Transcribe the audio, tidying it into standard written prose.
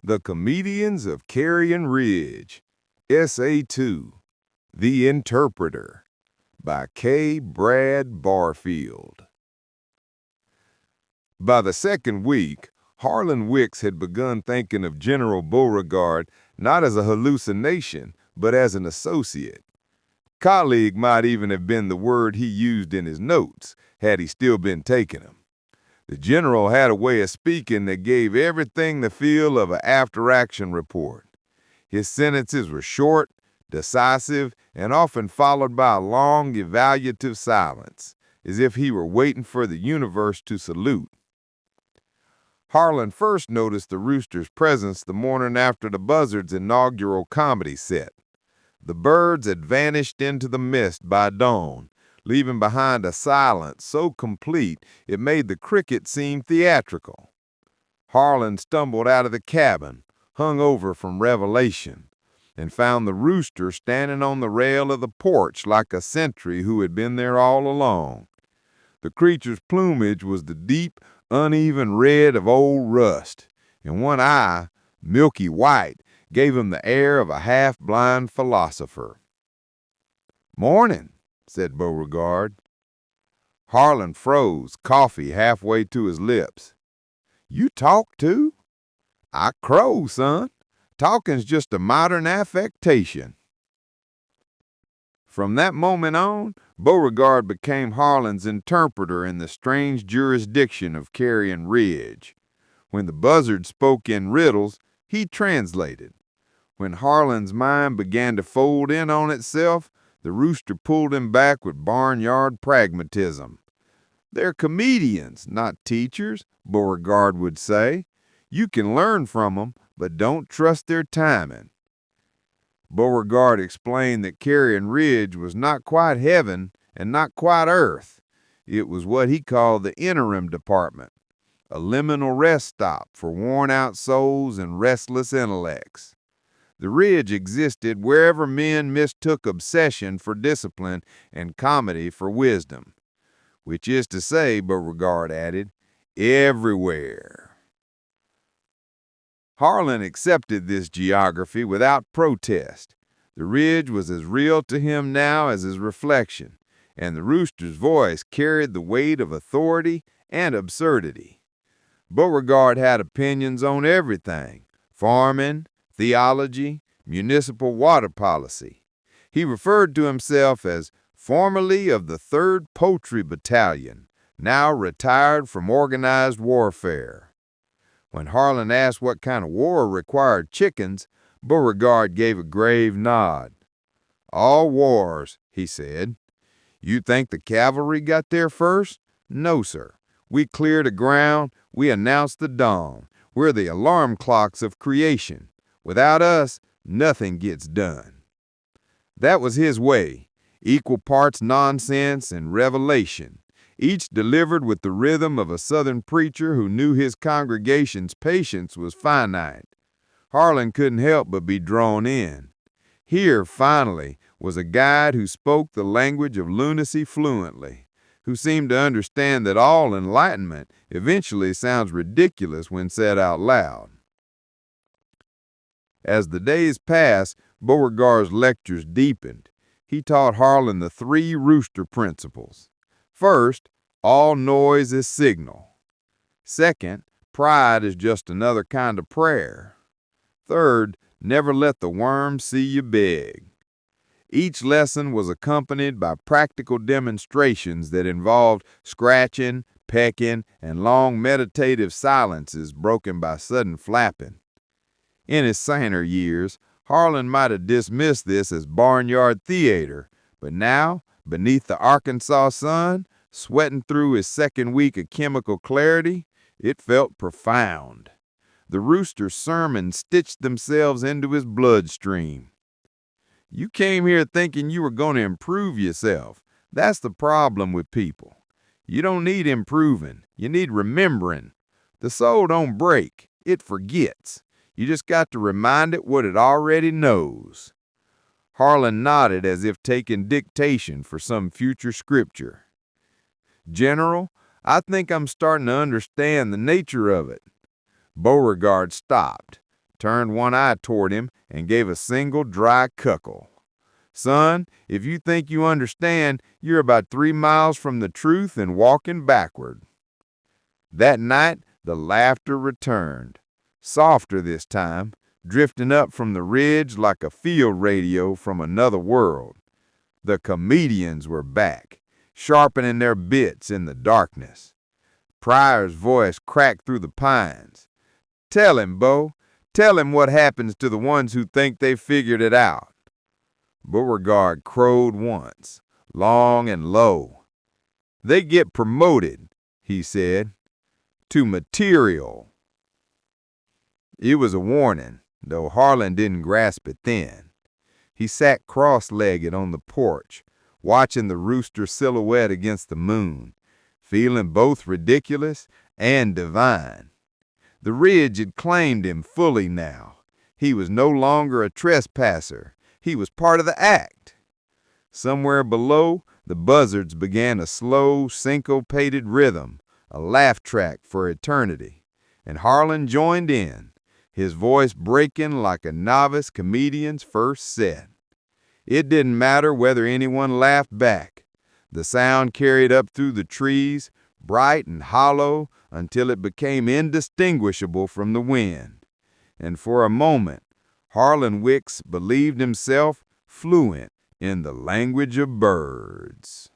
The Comedians of Carrion Ridge, Essay 2, The Interpreter, by K. Brad Barfield. By the second week, Harlan Wicks had begun thinking of General Beauregard not as a hallucination, but as an associate. Colleague might even have been the word he used in his notes, had he still been taking them. The general had a way of speaking that gave everything the feel of an after-action report. His sentences were short, decisive, and often followed by a long, evaluative silence, as if he were waiting for the universe to salute. Harlan first noticed the rooster's presence the morning after the Buzzard's inaugural comedy set. The birds had vanished into the mist by dawn, leaving behind a silence so complete it made the cricket seem theatrical. Harlan stumbled out of the cabin, hung over from revelation, and found the rooster standing on the rail of the porch like a sentry who had been there all along. The creature's plumage was the deep, uneven red of old rust, and one eye, milky white, gave him the air of a half-blind philosopher. "Morning," said Beauregard. Harlan froze, coffee halfway to his lips. "You talk too?" "I crow, son. Talking's just a modern affectation." From that moment on, Beauregard became Harlan's interpreter in the strange jurisdiction of Carrion Ridge. When the Buzzard spoke in riddles, he translated. When Harlan's mind began to fold in on itself, the rooster pulled him back with barnyard pragmatism. "They're comedians, not teachers," Beauregard would say. "You can learn from them, but don't trust their timing." Beauregard explained that Carrion Ridge was not quite heaven and not quite earth. It was what he called the interim department, a liminal rest stop for worn-out souls and restless intellects. The ridge existed wherever men mistook obsession for discipline and comedy for wisdom. Which is to say, Beauregard added, everywhere. Harlan accepted this geography without protest. The ridge was as real to him now as his reflection, and the rooster's voice carried the weight of authority and absurdity. Beauregard had opinions on everything: farming, theology, municipal water policy. He referred to himself as formerly of the 3rd Poultry Battalion, now retired from organized warfare. When Harlan asked what kind of war required chickens, Beauregard gave a grave nod. "All wars," he said. "You think the cavalry got there first? No, sir. We clear the ground, we announce the dawn. We're the alarm clocks of creation. Without us, nothing gets done." That was his way, equal parts nonsense and revelation, each delivered with the rhythm of a Southern preacher who knew his congregation's patience was finite. Harlan couldn't help but be drawn in. Here, finally, was a guide who spoke the language of lunacy fluently, who seemed to understand that all enlightenment eventually sounds ridiculous when said out loud. As the days passed, Beauregard's lectures deepened. He taught Harlan the 3 rooster principles. First, all noise is signal. Second, pride is just another kind of prayer. Third, never let the worm see you beg. Each lesson was accompanied by practical demonstrations that involved scratching, pecking, and long meditative silences broken by sudden flapping. In his saner years, Harlan might have dismissed this as barnyard theater, but now, beneath the Arkansas sun, sweating through his second week of chemical clarity, it felt profound. The rooster's sermons stitched themselves into his bloodstream. "You came here thinking you were going to improve yourself. That's the problem with people. You don't need improving. You need remembering. The soul don't break. It forgets. You just got to remind it what it already knows." Harlan nodded as if taking dictation for some future scripture. "General, I think I'm starting to understand the nature of it." Beauregard stopped, turned one eye toward him, and gave a single dry cuckle. Son, if you think you understand, you're about 3 miles from the truth and walking backward. That night, the laughter returned, softer this time, drifting up from the ridge like a field radio from another world. The comedians were back, sharpening their bits in the darkness. Pryor's voice cracked through the pines. Tell him, Bo. Tell him what happens to the ones who think they figured it out. Beauregard crowed once, long and low. They get promoted, he said, to material. It was a warning, though Harlan didn't grasp it then. He sat cross-legged on the porch, watching the rooster silhouette against the moon, feeling both ridiculous and divine. The ridge had claimed him fully now. He was no longer a trespasser. He was part of the act. Somewhere below, the buzzards began a slow, syncopated rhythm, a laugh track for eternity, and Harlan joined in, his voice breaking like a novice comedian's first set. It didn't matter whether anyone laughed back. The sound carried up through the trees, bright and hollow, until it became indistinguishable from the wind. And for a moment, Harlan Wicks believed himself fluent in the language of birds.